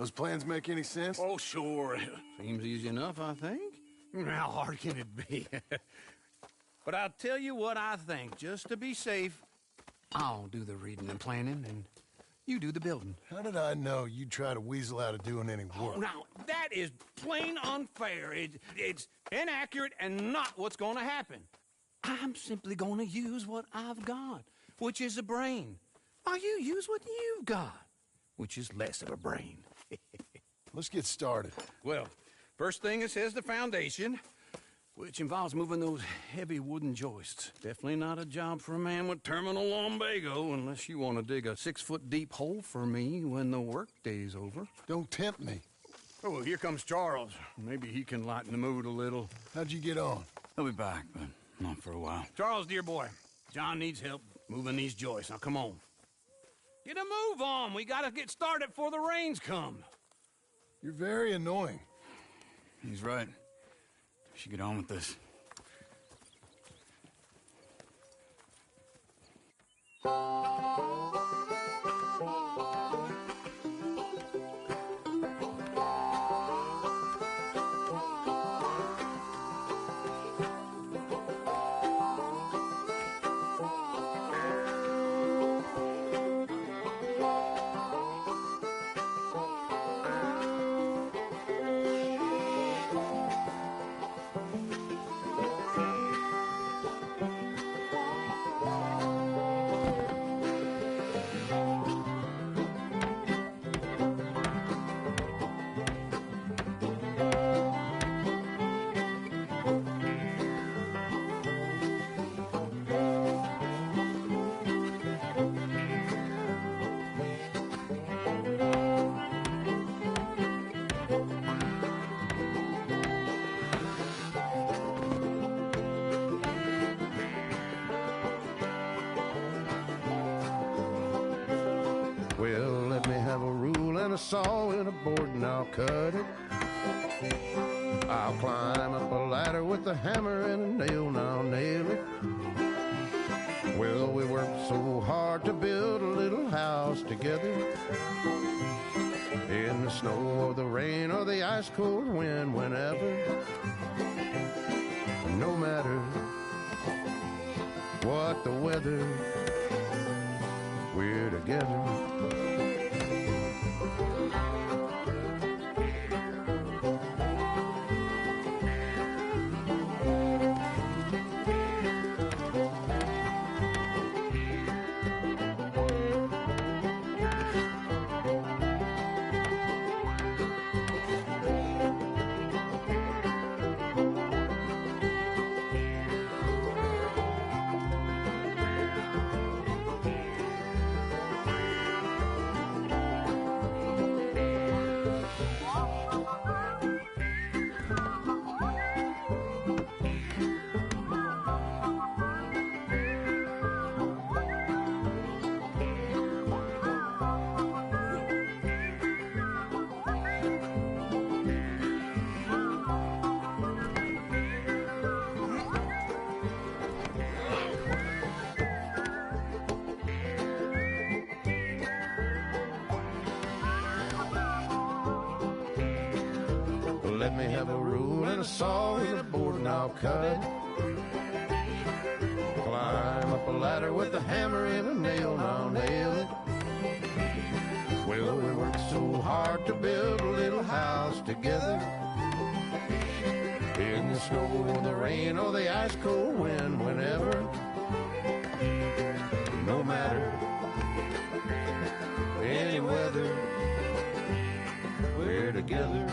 Those plans make any sense? Oh, sure. Seems easy enough, I think. How hard can it be? But I'll tell you what I think, just to be safe. I'll do the reading and planning, and you do the building. How did I know you'd try to weasel out of doing any work? Oh, now, that is plain unfair. It's inaccurate and not what's going to happen. I'm simply going to use what I've got, which is a brain. While you use what you've got, which is less of a brain. Let's get started. Well, first thing it says the foundation, which involves moving those heavy wooden joists. Definitely not a job for a man with terminal lumbago unless you want to dig a 6-foot deep hole for me when the workday's over. Don't tempt me. Oh, well, here comes Charles. Maybe he can lighten the mood a little. How'd you get on? He'll be back, but not for a while. Charles, dear boy, John needs help moving these joists. Now, come on. Get a move on. We gotta get started before the rains come. You're very annoying. He's right. We should get on with this. Well, let me have a rule and a saw and a board and I'll cut it. I'll climb up a ladder with a hammer and a nail and I'll nail it. Well, we worked so hard to build a little house together. In the snow or the rain or the ice cold wind, whenever. No matter what the weather, we're together. Let me have a rule and a saw and a board and I'll cut. Climb up a ladder with a hammer and a nail and I'll nail it. Well, we worked so hard to build a little house together. In the snow or the rain or the ice cold wind, whenever. No matter any weather, we're together.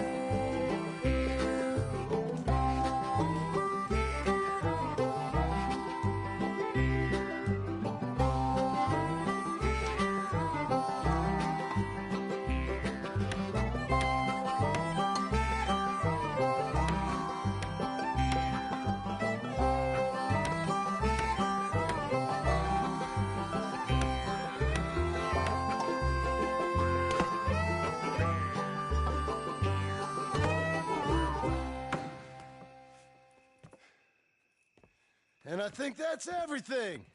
And I think that's everything.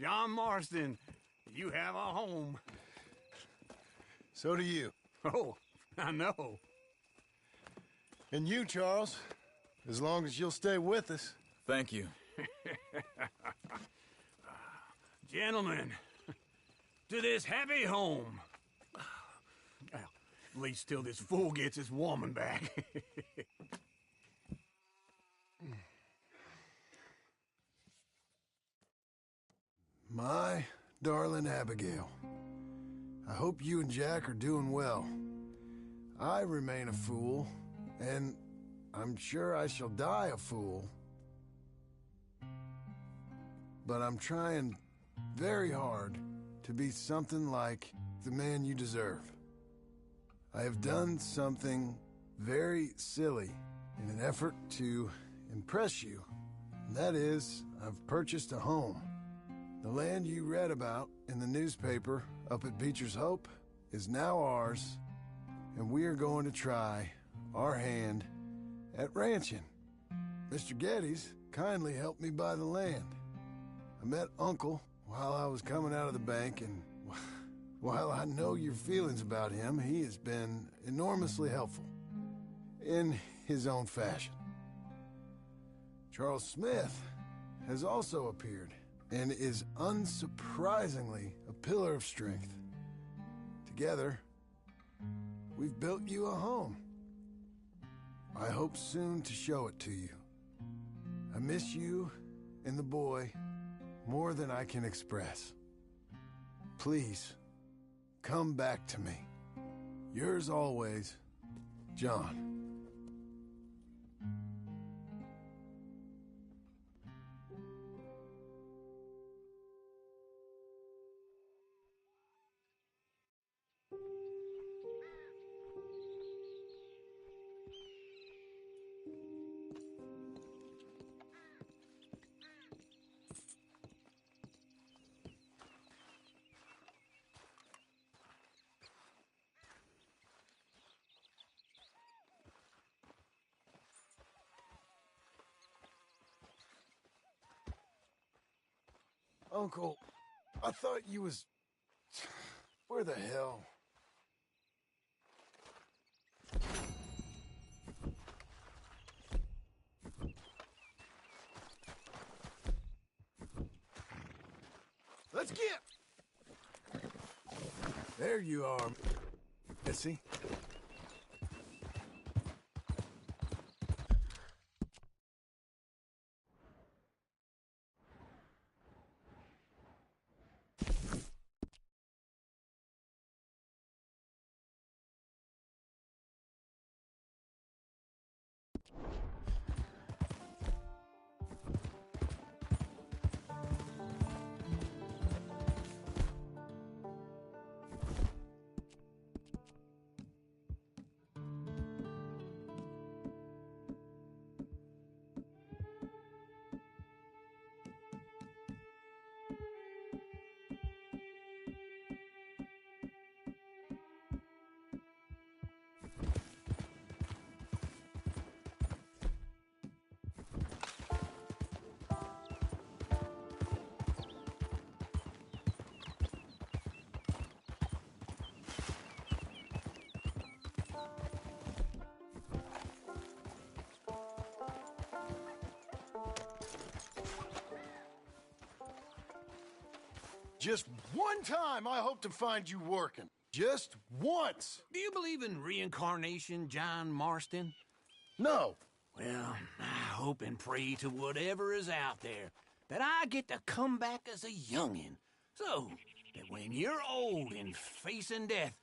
John Marston, you have a home. So do you. Oh, I know. And you, Charles. As long as you'll stay with us. Thank you. Gentlemen, to this happy home. Well, at least till this fool gets his woman back. My darling Abigail, I hope you and Jack are doing well. I remain a fool, and I'm sure I shall die a fool. But I'm trying very hard to be something like the man you deserve. I have done something very silly in an effort to impress you. And that is, I've purchased a home. The land you read about in the newspaper up at Beecher's Hope is now ours, and we are going to try our hand at ranching. Mr. Geddes kindly helped me buy the land. I met Uncle while I was coming out of the bank, and while I know your feelings about him, he has been enormously helpful in his own fashion. Charles Smith has also appeared and is unsurprisingly a pillar of strength. Together, we've built you a home. I hope soon to show it to you. I miss you and the boy more than I can express. Please, come back to me. Yours always, John. Uncle, I thought you was... Where the hell? Let's get... There you are, Missy. Just one time I hope to find you working. Just once. Do you believe in reincarnation, John Marston? No. Well, I hope and pray to whatever is out there that I get to come back as a youngin'. So that when you're old and facing death,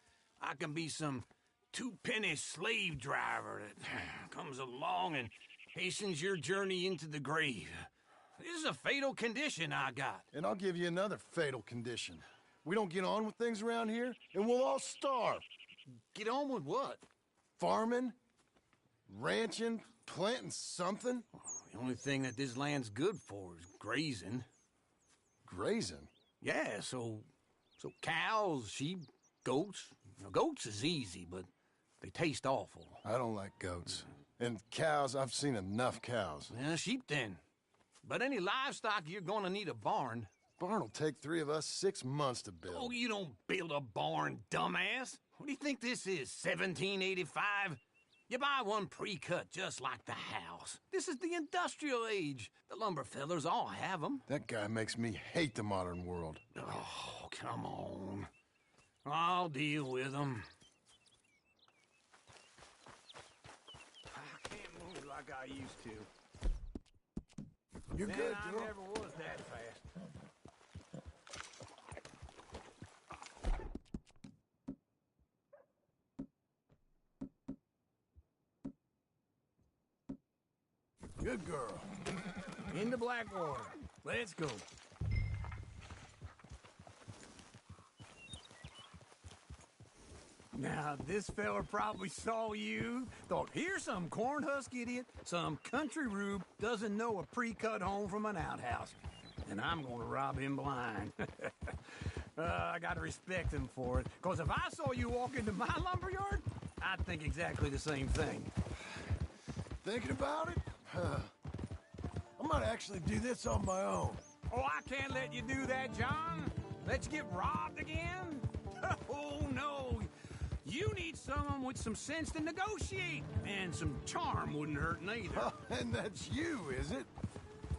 I can be some two-penny slave driver that comes along and hastens your journey into the grave. This is a fatal condition I got. And I'll give you another fatal condition. We don't get on with things around here, and we'll all starve. Get on with what? Farming, ranching, planting something. The only thing that this land's good for is grazing. Grazing? Yeah, so cows, sheep, goats. Now, goats is easy, but they taste awful. I don't like goats. And cows, I've seen enough cows. Yeah, sheep then. But any livestock, you're gonna need a barn. Barn will take 3 of us 6 months to build. Oh, you don't build a barn, dumbass. What do you think this is, 1785? You buy one pre-cut just like the house. This is the industrial age. The lumber fellers all have them. That guy makes me hate the modern world. Oh, come on. I'll deal with them. I can't move like I used to. You're Man, good, I Joe. never was that fast. Good girl. Into Blackwater. Let's go. Now, this fella probably saw you, thought, here's some cornhusk idiot, some country rube doesn't know a pre-cut home from an outhouse. And I'm gonna rob him blind. I gotta respect him for it, because if I saw you walk into my lumberyard, I'd think exactly the same thing. Thinking about it? I might actually do this on my own. Oh, I can't let you do that, John. Let you get robbed again? Oh, no. You need someone with some sense to negotiate. And some charm wouldn't hurt neither. And that's you, is it?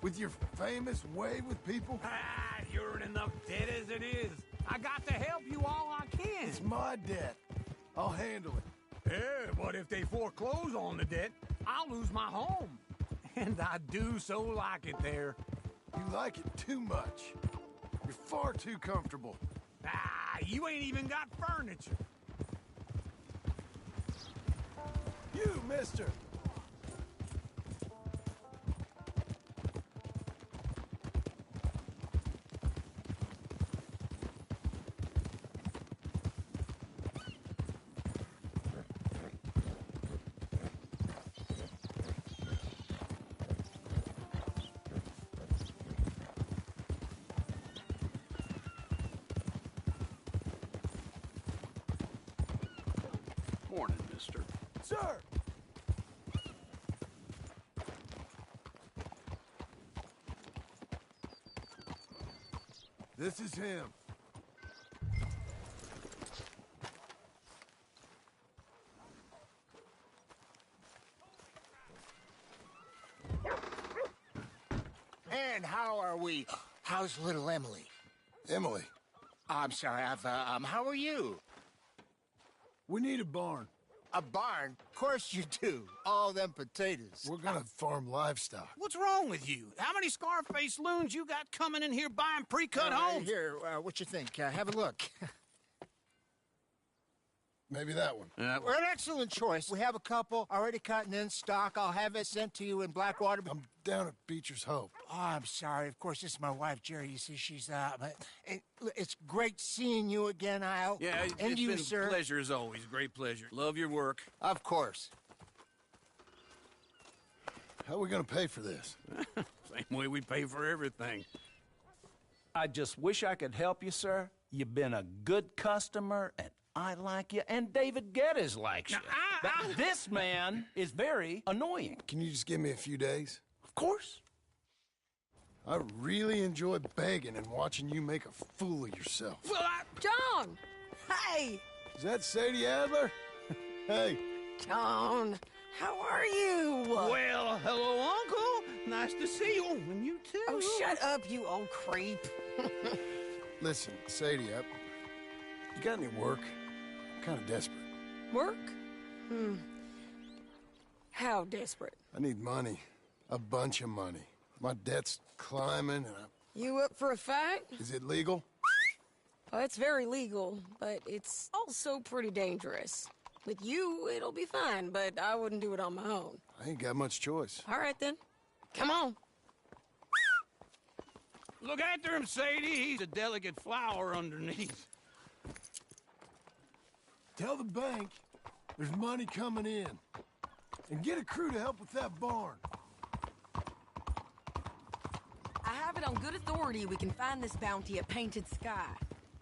With your famous way with people? Ah, you're in enough debt as it is. I got to help you all I can. It's my debt. I'll handle it. Yeah, but if they foreclose on the debt, I'll lose my home. And I do so like it there. You like it too much. You're far too comfortable. Ah, you ain't even got furniture. You, mister! Morning, mister. Sir! This is him. And how are we? How's little Emily? Emily, I'm sorry, how are you? we need a barn. A barn? Of course you do. All them potatoes. We're gonna farm livestock. What's wrong with you? How many Scarface loons you got coming in here buying pre-cut homes? Here, what you think? Have a look. Maybe that one. We're an excellent choice. We have a couple already cut and in stock. I'll have it sent to you in Blackwater. I'm down at Beecher's Hope. Oh, I'm sorry. Of course, this is my wife, Jerry. You see, she's but it's great seeing you again, Al. Yeah, and it's you, been sir. a pleasure as always. Great pleasure. Love your work. Of course. How are we gonna pay for this? Same way we pay for everything. I just wish I could help you, sir. You've been a good customer, and I like you, and David Geddes likes you. Now, But this man is very annoying. Can you just give me a few days? Of course. I really enjoy begging and watching you make a fool of yourself. Well, John! Hey! Is that Sadie Adler? Hey, John, how are you? well, hello, Uncle. Nice to see you. And you too. Oh, shut up, you old creep. listen, Sadie, you got any work? I'm kind of desperate. Work? How desperate? I need money. A bunch of money. My debt's climbing, and You up for a fight? is it legal? Well, it's very legal, but it's also pretty dangerous. With you, it'll be fine, but I wouldn't do it on my own. I ain't got much choice. All right, then. Come on. Look after him, Sadie. He's a delicate flower underneath. Tell the bank there's money coming in. And get a crew to help with that barn. I have it on good authority we can find this bounty at Painted Sky.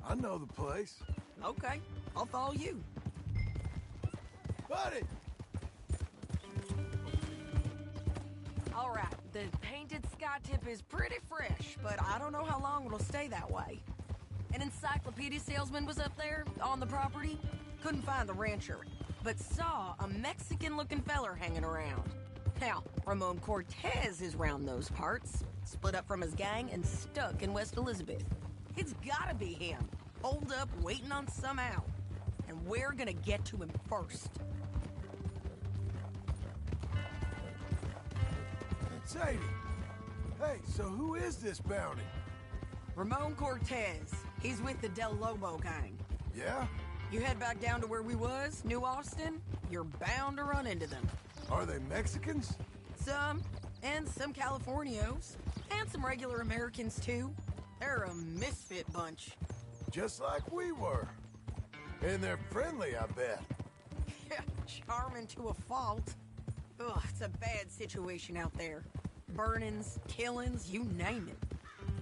I know the place. Okay, I'll follow you. Buddy! All right, the Painted Sky tri-tip is pretty fresh, but I don't know how long it'll stay that way. An encyclopedia salesman was up there on the property. Couldn't find the rancher, but saw a Mexican-looking feller hanging around. Now, Ramon Cortez is round those parts, split up from his gang and stuck in West Elizabeth. It's gotta be him, holed up waiting on some out. And we're gonna get to him first. Sadie! Hey, so who is this bounty? Ramon Cortez. He's with the Del Lobo gang. Yeah? You head back down to where we was, New Austin, you're bound to run into them. Are they Mexicans? Some, and some Californios, and some regular Americans too. They're a misfit bunch. Just like we were. And they're friendly, I bet. Yeah, charming to a fault. Ugh, it's a bad situation out there. Burnings, killings, you name it.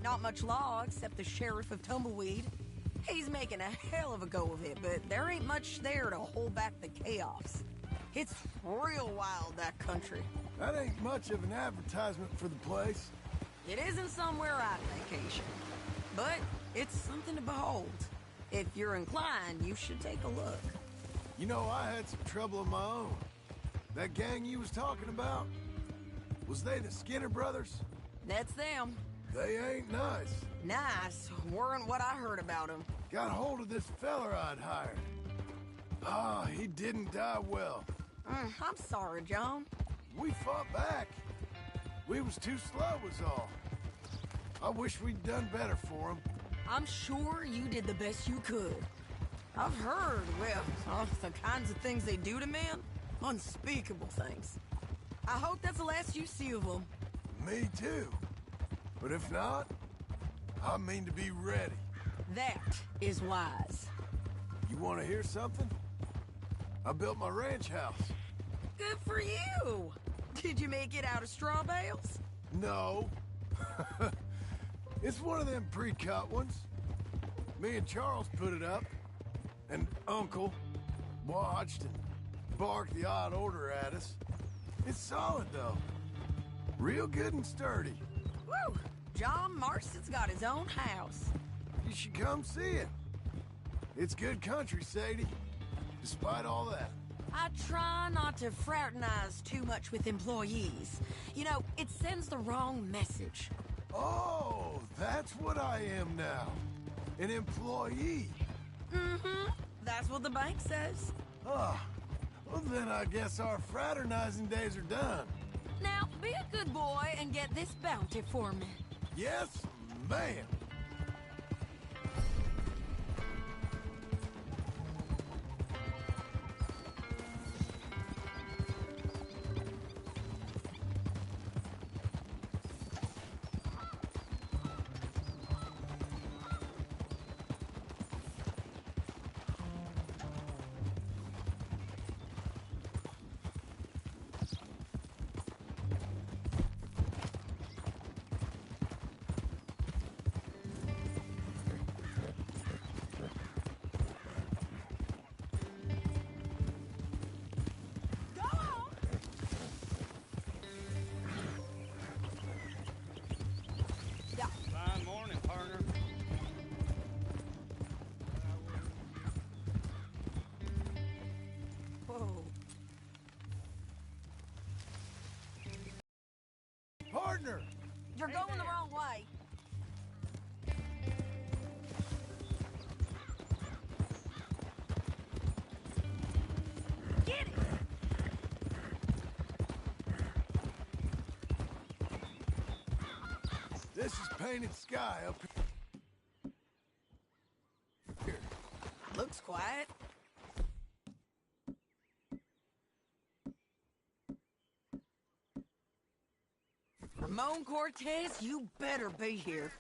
Not much law except the sheriff of Tumbleweed. He's making a hell of a go of it, but there ain't much there to hold back the chaos. It's real wild, that country. That ain't much of an advertisement for the place. It isn't somewhere I'd vacation, but it's something to behold. If you're inclined, you should take a look. You know, I had some trouble of my own. That gang you was talking about, was they the Skinner brothers? That's them. They ain't nice. Nice weren't what I heard about them. Got hold of this feller I'd hired. Ah, he didn't die well. I'm sorry, John. We fought back. We was too slow was all. I wish we'd done better for him. I'm sure you did the best you could. I've heard, well, the kinds of things they do to men. Unspeakable things. I hope that's the last you see of them. Me too. But if not, I mean to be ready. That is wise. You want to hear something? I built my ranch house. Good for you. Did you make it out of straw bales? No. It's one of them pre-cut ones. Me and Charles put it up, and Uncle watched and barked the odd order at us. It's solid, though. Real good and sturdy. Woo! John Marston's got his own house. You should come see it. It's good country, Sadie. Despite all that. I try not to fraternize too much with employees. You know, it sends the wrong message. Oh, that's what I am now. An employee. Mm-hmm. That's what the bank says. Ah, well then I guess our fraternizing days are done. Now, be a good boy and get this bounty for me. Yes, ma'am. Fine morning, partner. Whoa. Partner! You're going the wrong way. Get it! This is painted sky up here. Looks quiet. Ramon Cortez, you better be here.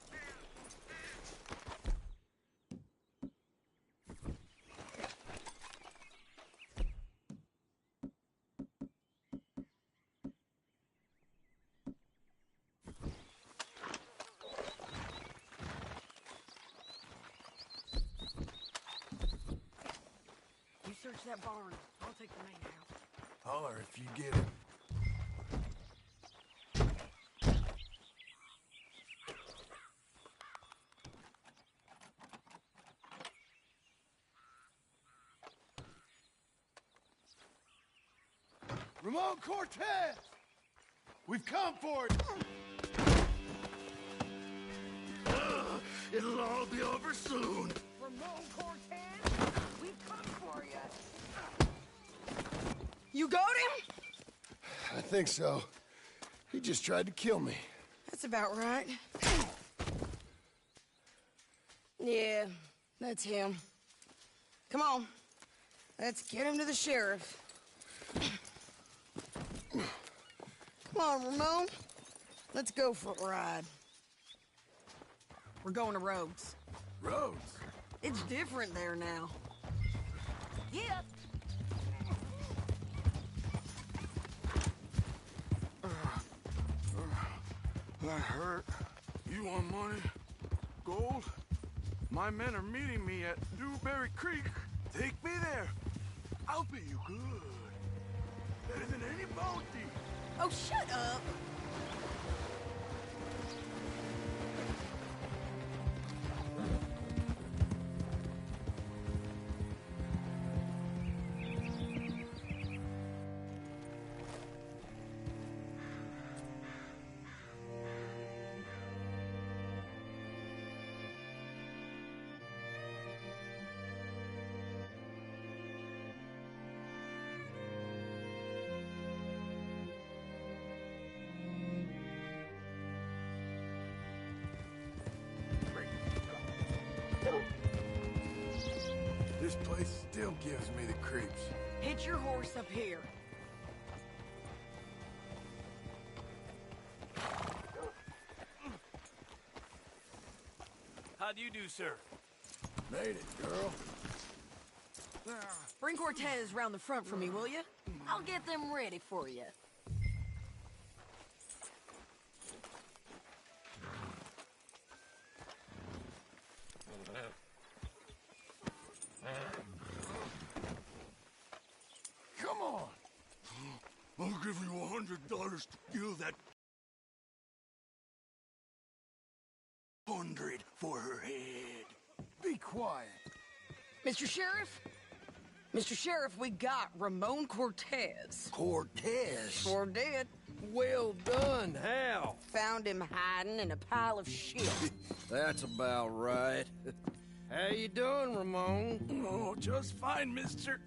You search that barn. I'll take the main house. Holler if you get it. Ramon Cortez! We've come for it! It'll all be over soon. Ramon Cortez, we've come for you. You got him? I think so. He just tried to kill me. That's about right. Yeah, that's him. Come on. Let's get him to the sheriff. Come on, Ramon. Let's go for a ride. We're going to Rhodes. Rhodes? It's different there now. Yeah. That hurt. You want money? Gold? My men are meeting me at Dewberry Creek. Take me there. I'll pay you good. Better than any bounty. Oh, shut up. This place still gives me the creeps. Hitch your horse up here. How do you do, sir? Made it, girl. Bring Cortez round the front for me, will you? I'll get them ready for you. Come on. I'll give you $100 to kill that 100 for her head. Be quiet. Mr. Sheriff? Mr. Sheriff, we got Ramon Cortez. Cortez? Sure did. Well done, Hal. Found him hiding in a pile of shit. That's about right. How you doing, Ramon? Oh, just fine, mister.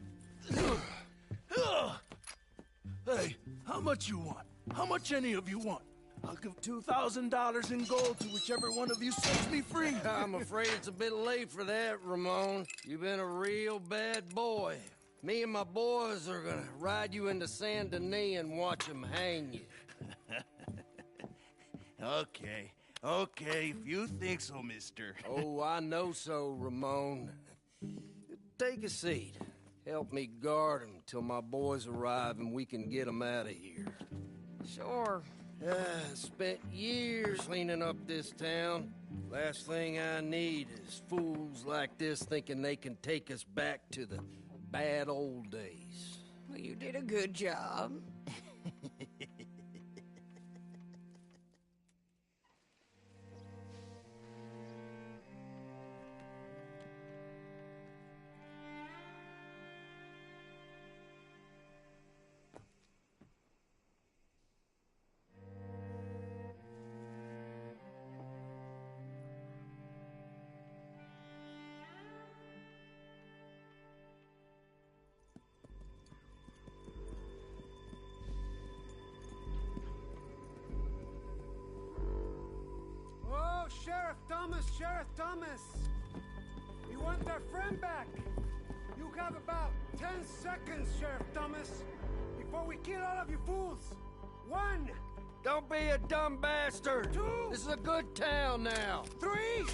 Hey, how much you want? How much any of you want? I'll give $2,000 in gold to whichever one of you sets me free. I'm afraid it's a bit late for that, Ramon. You've been a real bad boy. Me and my boys are gonna ride you into Saint Denis and watch them hang you. Okay, if you think so, mister. Oh, I know so, Ramon. Take a seat. Help me guard them till my boys arrive and we can get them out of here. Sure. Spent years cleaning up this town. Last thing I need is fools like this thinking they can take us back to the bad old days. Well, you did a good job. Oh, Sheriff Thomas! We want our friend back! You have about 10 seconds, Sheriff Thomas, before we kill all of you fools! 1! Don't be a dumb bastard! 2! This is a good town now! 3!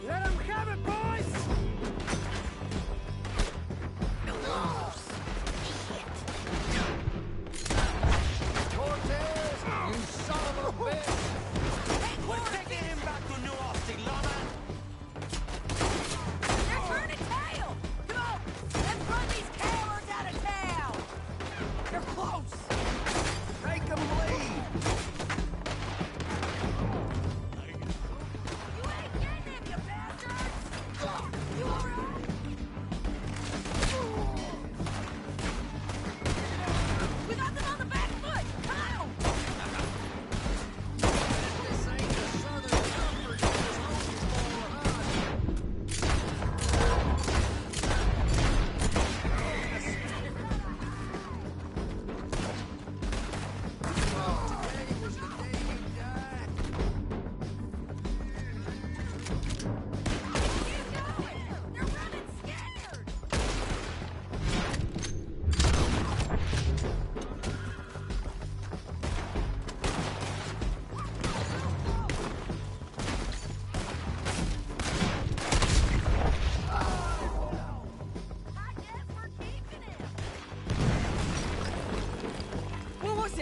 Let them have it, boys! Cortez, you son of a bitch! We're taking him back to New Austin, Lawman! They're turning tail! Come on! Let's run these cowards out of town! They're close! Make them bleed! You ain't getting him, you bastards! You alright?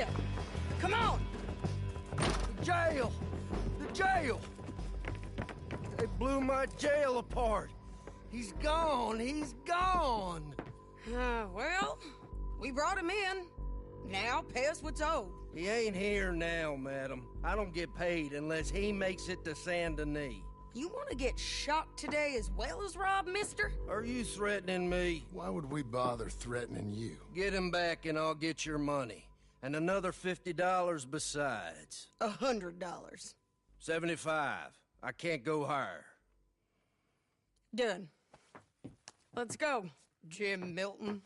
you. Come on. The jail! The jail! They blew my jail apart. He's gone. He's gone. Well, we brought him in. Now pay us what's owed. He ain't here now, madam. I don't get paid unless he makes it to Saint Denis. You want to get shot today as well as rob, mister? Are you threatening me? Why would we bother threatening you? Get him back and I'll get your money. And another $50 besides. $100. 75. I can't go higher. Done. Let's go, Jim Milton.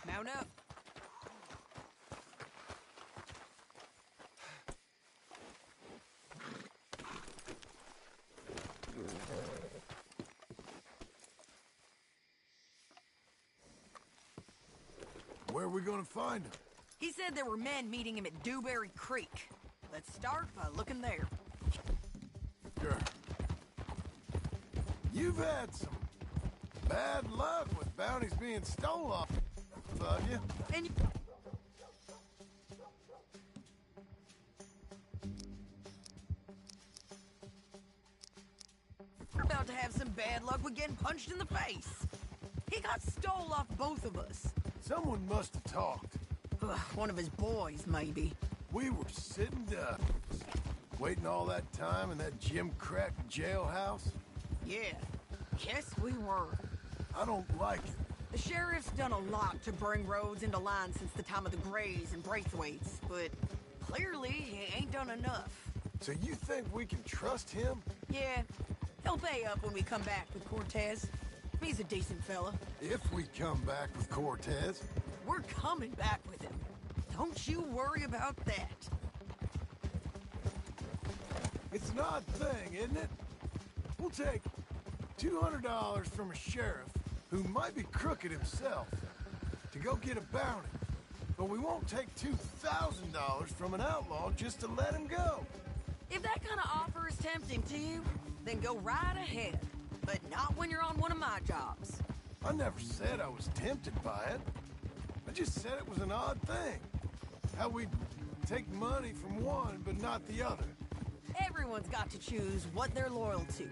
Mount up. Where are we gonna find him? He said there were men meeting him at Dewberry Creek. Let's start by looking there. Sure. You've had some bad luck with bounties being stolen, have you? And you... We're about to have some bad luck with getting punched in the face. He got stole off both of us. Someone must have talked. One of his boys, maybe. We were sitting ducks, waiting all that time in that gim-crack jailhouse. Yeah, yes we were. I don't like it. The sheriff's done a lot to bring roads into line since the time of the Grays and Braithwaites, but clearly he ain't done enough. So you think we can trust him? Yeah, he'll pay up when we come back with Cortez. He's a decent fella. If we come back with Cortez. We're coming back with him. Don't you worry about that. It's an odd thing, isn't it? We'll take $200 from a sheriff who might be crooked himself to go get a bounty. But we won't take $2,000 from an outlaw just to let him go. If that kind of offer is tempting to you, then go right ahead. But not when you're on one of my jobs. I never said I was tempted by it. I just said it was an odd thing. How we take money from one, but not the other. Everyone's got to choose what they're loyal to.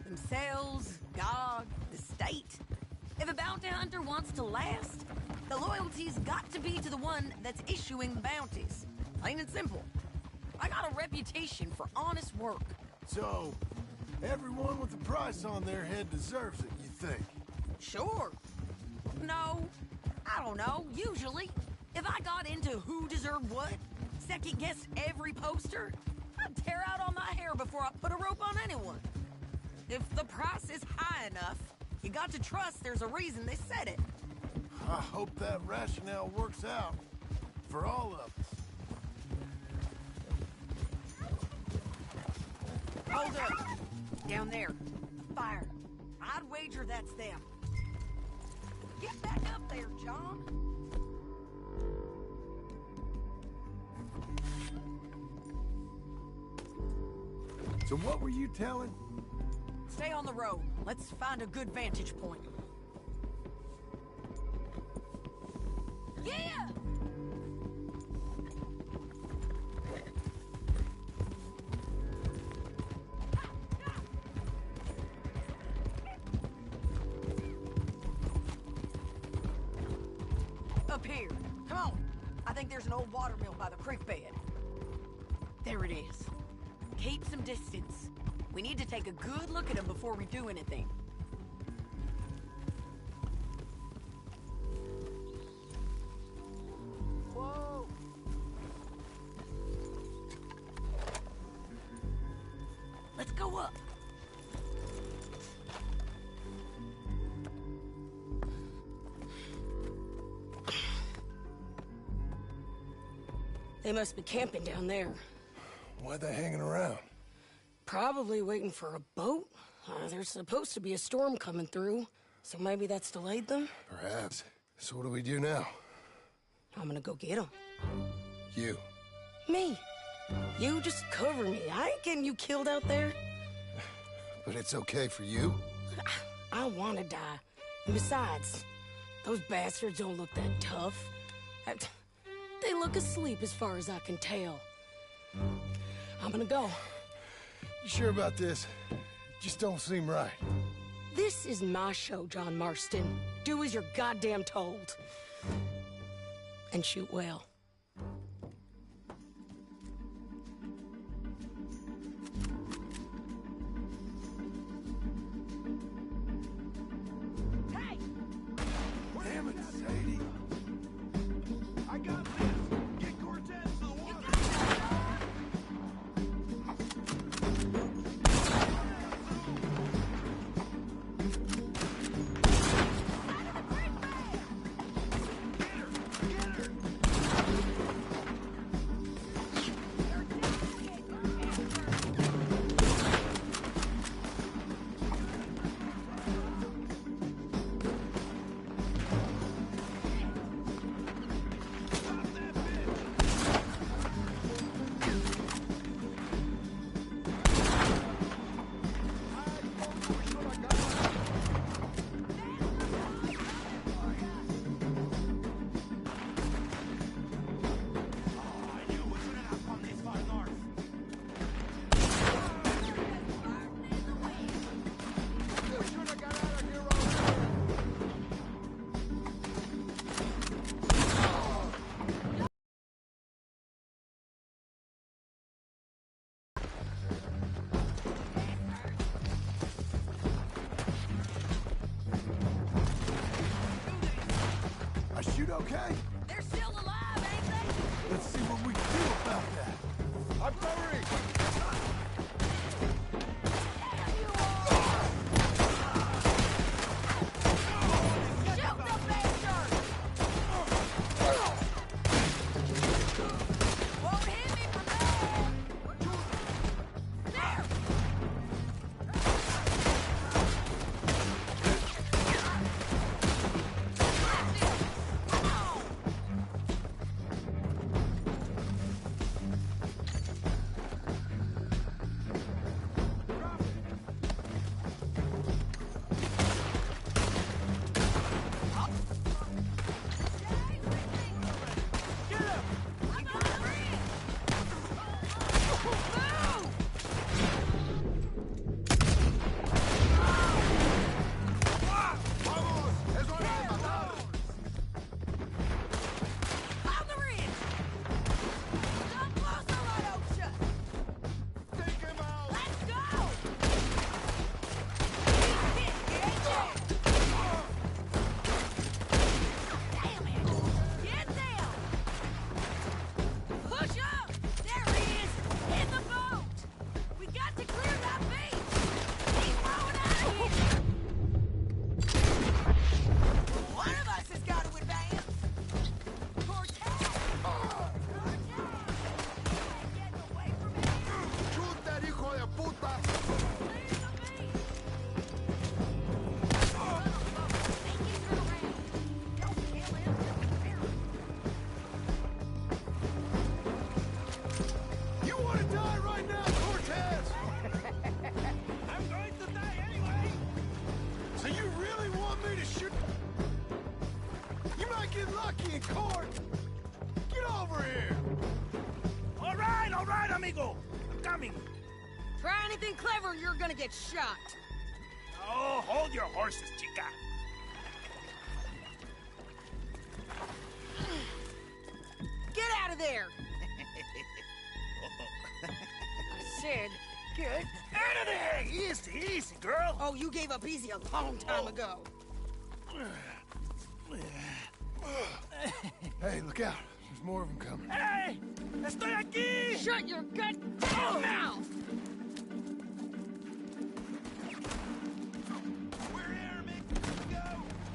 Themselves, God, the state. If a bounty hunter wants to last, the loyalty's got to be to the one that's issuing the bounties. Plain and simple. I got a reputation for honest work. So, everyone with a price on their head deserves it, you think? Sure. No, I don't know, usually. If I got into who deserved what, second-guessed every poster, I'd tear out all my hair before I put a rope on anyone. If the price is high enough, you got to trust there's a reason they said it. I hope that rationale works out for all of us. Hold up. Down there. Fire. I'd wager that's them. Get back up there, John. So what were you telling? Stay on the road. Let's find a good vantage point. Yeah! Up here. Come on. I think there's an old water mill by the creek bed. There it is. Keep some distance. We need to take a good look at him before we do anything. Whoa! Let's go up. They must be camping down there. Why they hanging around? Probably waiting for a boat. There's supposed to be a storm coming through, so maybe that's delayed them? Perhaps. So what do we do now? I'm gonna go get them. You. Me. You just cover me. I ain't getting you killed out there. But it's okay for you? I wanna die. And besides, Those bastards don't look that tough. They look asleep as far as I can tell. I'm gonna go. You sure about this? Just don't seem right. This is my show, John Marston. Do as you're goddamn told. And shoot well. Hey! Damn it, Sadie. I got this! Get Cortez to the water! I shoot okay? They're still alive, ain't they? Let's see what we can do about that. I'm firing! Shoot the bastard! Won't hit me from there! There! Come on! On the ridge! Come closer, right over shut! Take him out! Let's go! Damn it! Get down! Push up! There he is! In the boat! We got to clear that beach! He's rowing out of here! One of us has got to advance! Cortez! Cortez! Get away from me! Shoot that hijo de puta! Leave the beach! Think he's turn around. Don't kill him. You want to die right now, Cortez? I'm going to die anyway! So you really want me to shoot? You might get lucky in court. Get over here. All right, amigo! I'm coming! Try anything clever, you're gonna get shot. Oh, hold your horses, chica! Get out of there! I said, get Out of there! Easy, easy, girl! Oh, you gave up easy a long time ago. Hey, look out. There's more of them coming. Hey! Estoy aquí! Shut your goddamn mouth! We're here, amigo!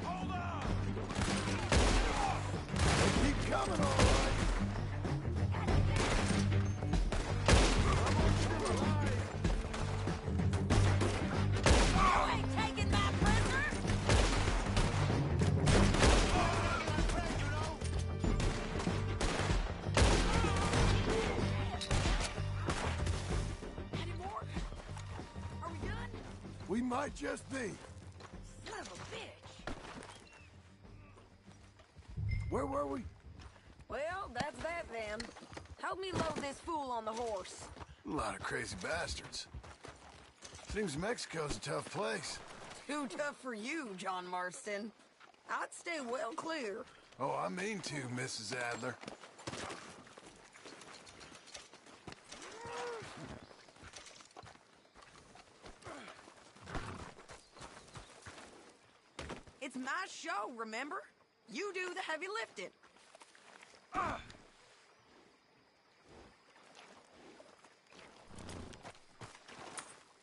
Hold on! They keep coming, all right. You ain't taking my prisoner! Any more? Are we done? We might just be. Son of a bitch! Where were we? Well, that's that then. Help me load this fool on the horse. A lot of crazy bastards. Seems Mexico's a tough place. Too tough for you, John Marston. I'd stay well clear. Oh, I mean to, Mrs. Adler. It's my show, remember? You do the heavy lifting.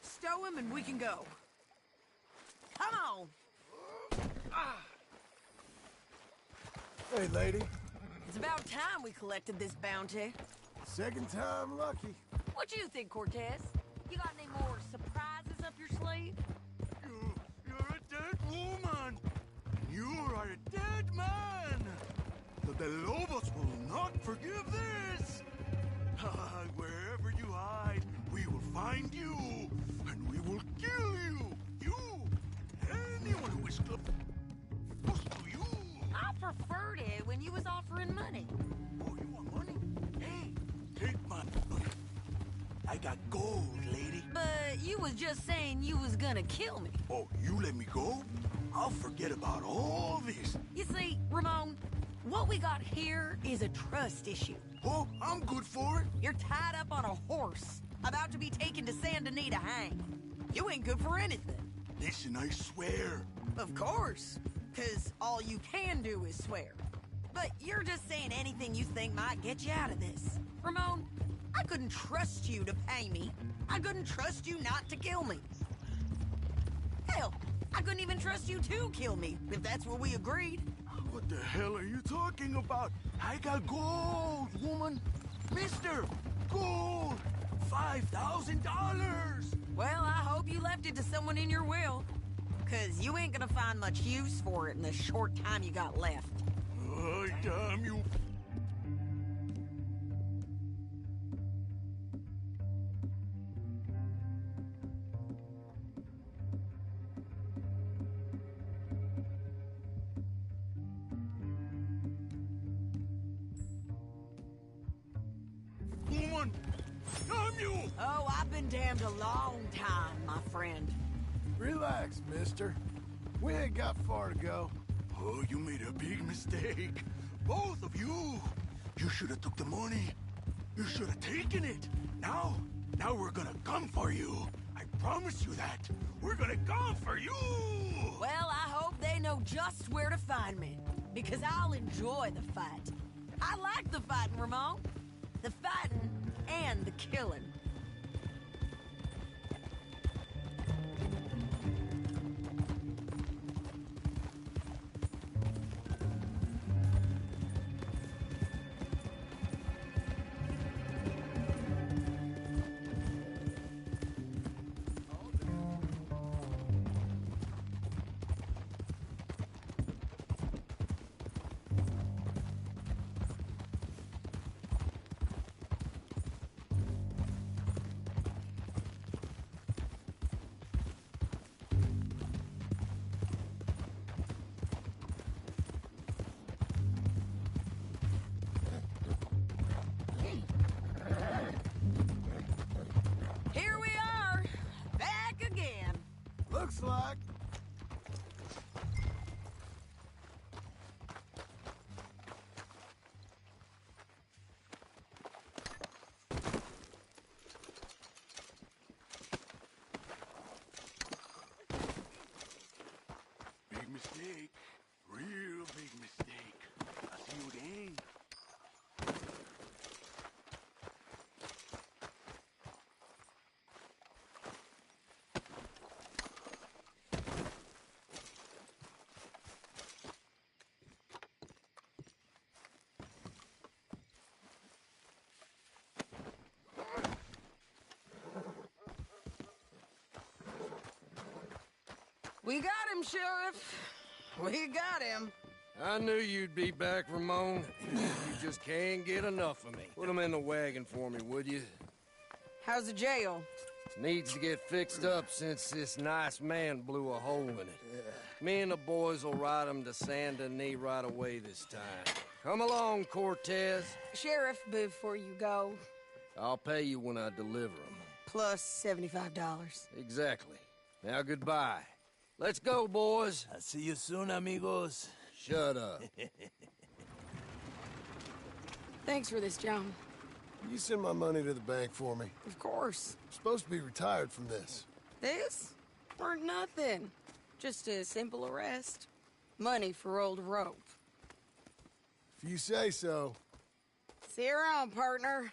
Stow him and we can go. Come on. Hey, lady. It's about time we collected this bounty. Second time lucky. What you think, Cortez? You got any more surprises up your sleeve? You're a dead woman. You are a dead man. The Lobos will not forgive this. Wherever you hide, we will find you, and we will kill you. You, anyone who is close to you. I preferred it when you was offering money. Oh, you want money? Hey, take my money. I got gold, lady. But you was just saying you was gonna kill me. Oh, you let me go? I'll forget about all this. You see, Ramon, what we got here is a trust issue. Oh, I'm good for it. You're tied up on a horse, about to be taken to San Denis to hang. You ain't good for anything. Listen, I swear. Of course, because all you can do is swear. But you're just saying anything you think might get you out of this. Ramon, I couldn't trust you to pay me. I couldn't trust you not to kill me. Hell, I couldn't even trust you to kill me, if that's what we agreed. What the hell are you talking about? I got gold, woman. Mister, gold. $5,000. Well, I hope you left it to someone in your will. Because you ain't gonna find much use for it in the short time you got left. Oh, damn you. Woman, damn you! Oh, I've been damned a long time, my friend. Relax, mister. We ain't got far to go. Oh, you made a big mistake. Both of you. You should have took the money. You should have taken it. Now we're gonna come for you. I promise you that. We're gonna come for you. Well, I hope they know just where to find me. Because I'll enjoy the fight. I like the fighting, Ramon. The fighting and the killing. Here we are, back again. Looks like. Big mistake. Real big mistake. I'll see you again. We got him, Sheriff. We got him. I knew you'd be back, Ramon. You just can't get enough of me. Put him in the wagon for me, would you? How's the jail? Needs to get fixed up since this nice man blew a hole in it. Me and the boys will ride them to Saint Denis right away this time. Come along, Cortez. Sheriff, before you go, I'll pay you when I deliver them. plus $75. Exactly. Now goodbye. Let's go, boys. I'll see you soon, amigos. Shut up. Thanks for this, John. You send my money to the bank for me. Of course. I'm supposed to be retired from this. This? Weren't nothing. Just a simple arrest. Money for old rope. If you say so. See you around, partner.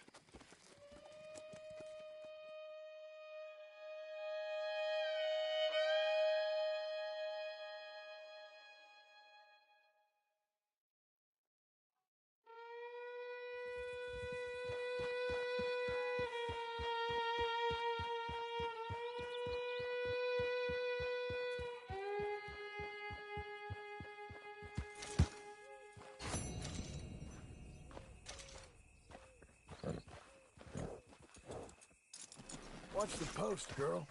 Watch the post, girl.